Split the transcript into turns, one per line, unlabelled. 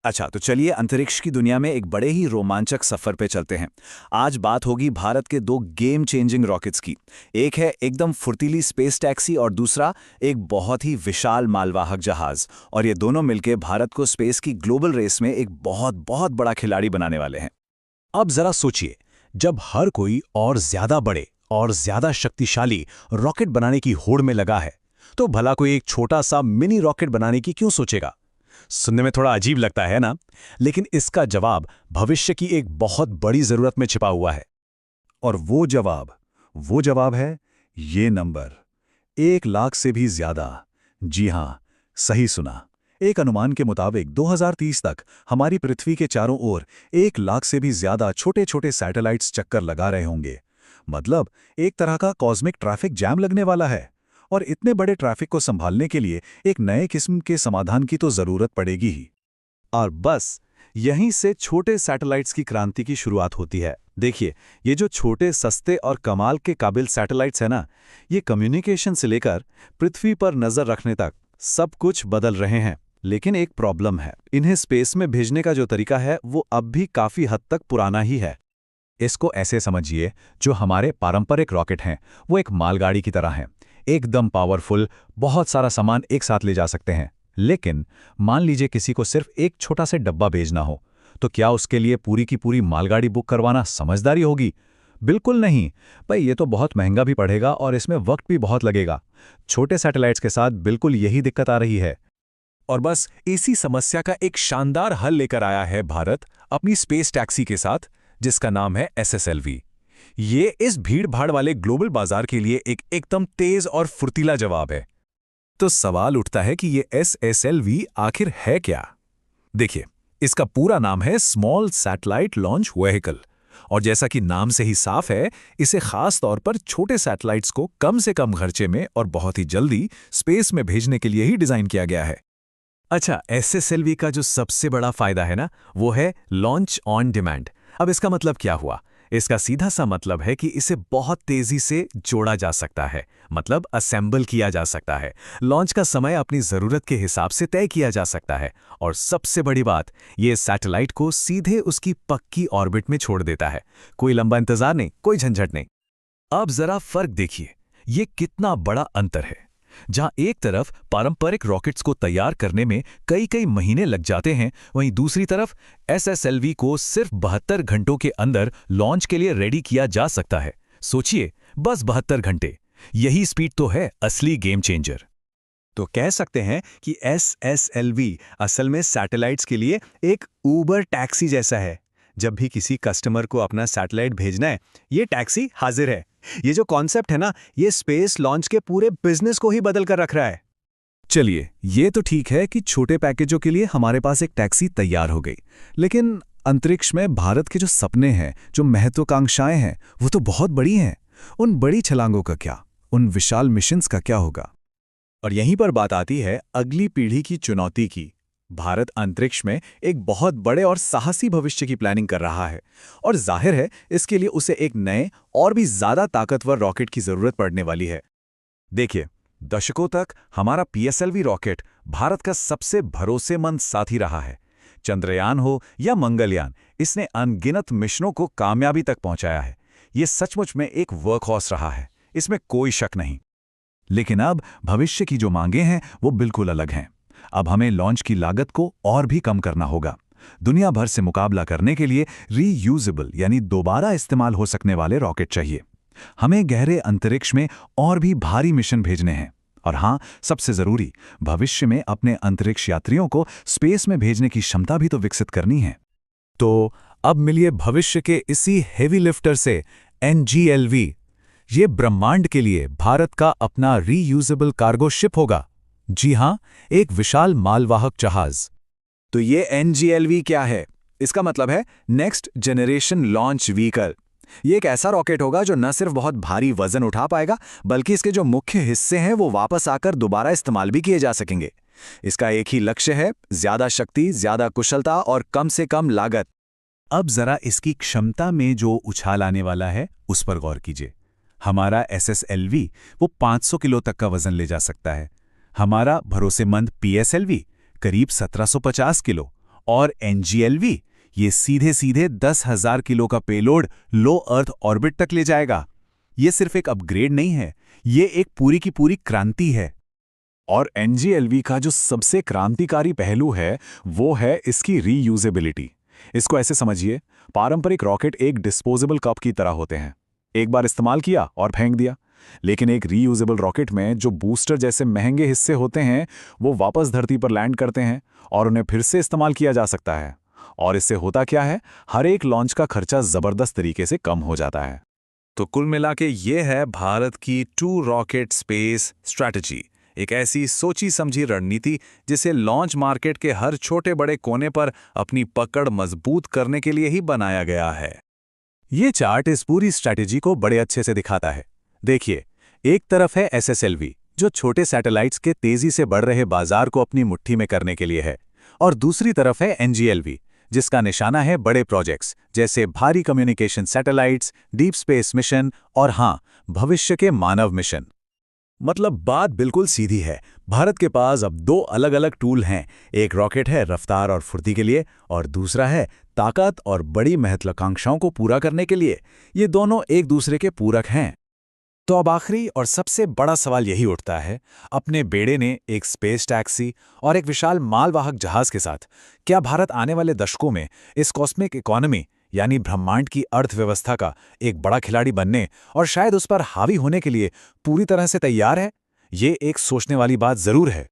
अच्छा, तो चलिए अंतरिक्ष की दुनिया में एक बड़े ही रोमांचक सफर पे चलते हैं। आज बात होगी भारत के दो गेम चेंजिंग रॉकेट्स की। एक है एकदम फुर्तीली स्पेस टैक्सी और दूसरा एक बहुत ही विशाल मालवाहक जहाज। और ये दोनों मिलकर भारत को स्पेस की ग्लोबल रेस में एक बहुत बहुत बड़ा खिलाड़ी बनाने वाले हैं।
अब जरा सोचिए, जब हर कोई और ज्यादा बड़े और ज्यादा शक्तिशाली रॉकेट बनाने की होड़ में लगा है, तो भला कोई एक छोटा सा मिनी रॉकेट बनाने की क्यों सोचेगा? सुनने में थोड़ा अजीब लगता है ना, लेकिन इसका जवाब भविष्य की एक बहुत बड़ी जरूरत में छिपा हुआ है।
और वो जवाब है ये नंबर, 1 लाख से भी ज्यादा। जी हां, सही सुना। एक अनुमान के मुताबिक 2030 तक हमारी पृथ्वी के चारों ओर 1 लाख से भी ज्यादा छोटे छोटे सैटेलाइट्स चक्कर लगा रहे होंगे। मतलब एक तरह का कॉस्मिक ट्रैफिक जैम लगने वाला है। और इतने बड़े ट्रैफिक को संभालने के लिए एक नए किस्म के समाधान की तो जरूरत पड़ेगी ही।
और बस यहीं से छोटे सैटेलाइट्स की क्रांति की शुरुआत होती है। देखिए, ये जो छोटे, सस्ते और कमाल के काबिल सैटेलाइट्स हैं ना, ये कम्युनिकेशन से लेकर पृथ्वी पर नजर रखने तक सब कुछ बदल रहे हैं। लेकिन एक प्रॉब्लम है, इन्हें स्पेस में भेजने का जो तरीका है वो अब भी काफी हद तक पुराना ही है।
इसको ऐसे समझिए, जो हमारे पारंपरिक रॉकेट हैं वो एक मालगाड़ी की तरह हैं, एकदम पावरफुल, बहुत सारा सामान एक साथ ले जा सकते हैं। लेकिन मान लीजिए किसी को सिर्फ एक छोटा सा डब्बा भेजना हो, तो क्या उसके लिए पूरी की पूरी मालगाड़ी बुक करवाना समझदारी होगी? बिल्कुल नहीं भाई, ये तो बहुत महंगा भी पड़ेगा और इसमें वक्त भी बहुत लगेगा। छोटे सैटेलाइट्स के साथ बिल्कुल यही दिक्कत आ रही है।
और बस इसी समस्या का एक शानदार हल लेकर आया है भारत अपनी स्पेस टैक्सी के साथ, जिसका नाम है SSLV। ये इस भीड़-भाड़ वाले ग्लोबल बाजार के लिए एक एकदम तेज और फुर्तीला जवाब है। तो सवाल उठता है कि ये SSLV आखिर है क्या? देखिए, इसका पूरा नाम है स्मॉल सैटेलाइट लॉन्च व्हीकल। और जैसा कि नाम से ही साफ है, इसे खास तौर पर छोटे सैटेलाइट्स को कम से कम खर्चे में और बहुत ही जल्दी स्पेस में भेजने के लिए ही डिजाइन किया गया है। अच्छा, SSLV का जो सबसे बड़ा फायदा है ना, वो है लॉन्च ऑन डिमांड। अब इसका मतलब क्या हुआ? इसका सीधा सा मतलब है कि इसे बहुत तेजी से जोड़ा जा सकता है, मतलब असेंबल किया जा सकता है। लॉन्च का समय अपनी जरूरत के हिसाब से तय किया जा सकता है। और सबसे बड़ी बात, ये सैटेलाइट को सीधे उसकी पक्की ऑर्बिट में छोड़ देता है। कोई लंबा इंतजार नहीं, कोई झंझट नहीं। अब जरा फर्क देखिए, ये कितना बड़ा अंतर है। जहां एक तरफ पारंपरिक रॉकेट्स को तैयार करने में कई कई महीने लग जाते हैं, वहीं दूसरी तरफ SSLV को सिर्फ 72 घंटों के अंदर लॉन्च के लिए रेडी किया जा सकता है। सोचिए, बस 72 घंटे। यही स्पीड तो है असली गेम चेंजर। तो कह सकते हैं कि SSLV असल में सैटेलाइट्स के लिए एक ऊबर टैक्सी जैसा है। जब भी किसी कस्टमर को अपना सैटेलाइट भेजना है, ये टैक्सी हाजिर है। ये जो कॉन्सेप्ट है ना, ये स्पेस लॉन्च के पूरे बिजनेस को ही बदल कर रख रहा है।
चलिए, ये तो ठीक है कि छोटे पैकेजों के लिए हमारे पास एक टैक्सी तैयार हो गई, लेकिन अंतरिक्ष में भारत के जो सपने हैं, जो महत्वाकांक्षाएं हैं, वो तो बहुत बड़ी हैं। उन बड़ी छलांगों का क्या, उन विशाल मिशंस का क्या होगा?
और यहीं पर बात आती है अगली पीढ़ी की चुनौती की। भारत अंतरिक्ष में एक बहुत बड़े और साहसी भविष्य की प्लानिंग कर रहा है, और जाहिर है इसके लिए उसे एक नए और भी ज्यादा ताकतवर रॉकेट की जरूरत पड़ने वाली है। देखिए, दशकों तक हमारा PSLV रॉकेट भारत का सबसे भरोसेमंद साथी रहा है। चंद्रयान हो या मंगलयान, इसने अनगिनत मिशनों को कामयाबी तक पहुंचाया है। ये सचमुच में एक वर्कहॉर्स रहा है, इसमें कोई शक नहीं।
लेकिन अब भविष्य की जो मांगें हैं वो बिल्कुल अलग हैं। अब हमें लॉन्च की लागत को और भी कम करना होगा। दुनिया भर से मुकाबला करने के लिए रीयूजेबल यानी दोबारा इस्तेमाल हो सकने वाले रॉकेट चाहिए। हमें गहरे अंतरिक्ष में और भी भारी मिशन भेजने हैं। और हाँ, सबसे जरूरी, भविष्य में अपने अंतरिक्ष यात्रियों को स्पेस में भेजने की क्षमता भी तो विकसित करनी है।
तो अब मिलिए भविष्य के इसी हेवी लिफ्टर से, NGLV। ये ब्रह्मांड के लिए भारत का अपना रीयूजेबल कार्गो शिप होगा। जी हां, एक विशाल मालवाहक जहाज।
तो ये NGLV क्या है? इसका मतलब है नेक्स्ट जनरेशन लॉन्च व्हीकल। ये एक ऐसा रॉकेट होगा जो न सिर्फ बहुत भारी वजन उठा पाएगा, बल्कि इसके जो मुख्य हिस्से हैं वो वापस आकर दोबारा इस्तेमाल भी किए जा सकेंगे। इसका एक ही लक्ष्य है, ज्यादा शक्ति, ज्यादा कुशलता और कम से कम लागत।
अब जरा इसकी क्षमता में जो उछाल आने वाला है उस पर गौर कीजिए। हमारा SSLV वो 500 किलो तक का वजन ले जा सकता है। हमारा भरोसेमंद PSLV करीब 1750 किलो,
और NGLV ये सीधे सीधे 10,000 किलो का पेलोड लो अर्थ ऑर्बिट तक ले जाएगा। ये सिर्फ एक अपग्रेड नहीं है, ये एक पूरी की पूरी क्रांति है।
और NGLV का जो सबसे क्रांतिकारी पहलू है वो है इसकी रीयूजेबिलिटी। इसको ऐसे समझिए, पारंपरिक रॉकेट एक डिस्पोजेबल कप की तरह होते हैं, एक बार इस्तेमाल किया और फेंक दिया। लेकिन एक रीयूजेबल रॉकेट में जो बूस्टर जैसे महंगे हिस्से होते हैं वो वापस धरती पर लैंड करते हैं और उन्हें फिर से इस्तेमाल किया जा सकता है। और इससे होता क्या है, हर एक लॉन्च का खर्चा जबरदस्त तरीके से कम हो जाता है।
तो कुल मिला के ये है भारत की 2 रॉकेट स्पेस स्ट्रैटेजी, एक ऐसी सोची समझी रणनीति जिसे लॉन्च मार्केट के हर छोटे बड़े कोने पर अपनी पकड़ मजबूत करने के लिए ही बनाया गया है।
ये चार्ट इस पूरी स्ट्रैटेजी को बड़े अच्छे से दिखाता है। देखिए, एक तरफ है SSLV जो छोटे सैटेलाइट्स के तेजी से बढ़ रहे बाजार को अपनी मुट्ठी में करने के लिए है, और दूसरी तरफ है NGLV जिसका निशाना है बड़े प्रोजेक्ट्स जैसे भारी communication satellites, deep space mission और हाँ, भविष्य के मानव मिशन। मतलब बात बिल्कुल सीधी है, भारत के पास अब 2 अलग-अलग टूल हैं। एक रॉकेट है रफ्तार और फुर्ती के लिए और दूसरा है ताकत और बड़ी महत्वाकांक्षाओं को पूरा करने के लिए। ये दोनों एक दूसरे के पूरक हैं। तो अब आखिरी और सबसे बड़ा सवाल यही उठता है, अपने बेड़े ने एक स्पेस टैक्सी और एक विशाल मालवाहक जहाज के साथ क्या भारत आने वाले दशकों में इस कॉस्मिक इकोनॉमी यानी ब्रह्मांड की अर्थव्यवस्था का एक बड़ा खिलाड़ी बनने और शायद उस पर हावी होने के लिए पूरी तरह से तैयार है? ये एक सोचने वाली बात जरूर है।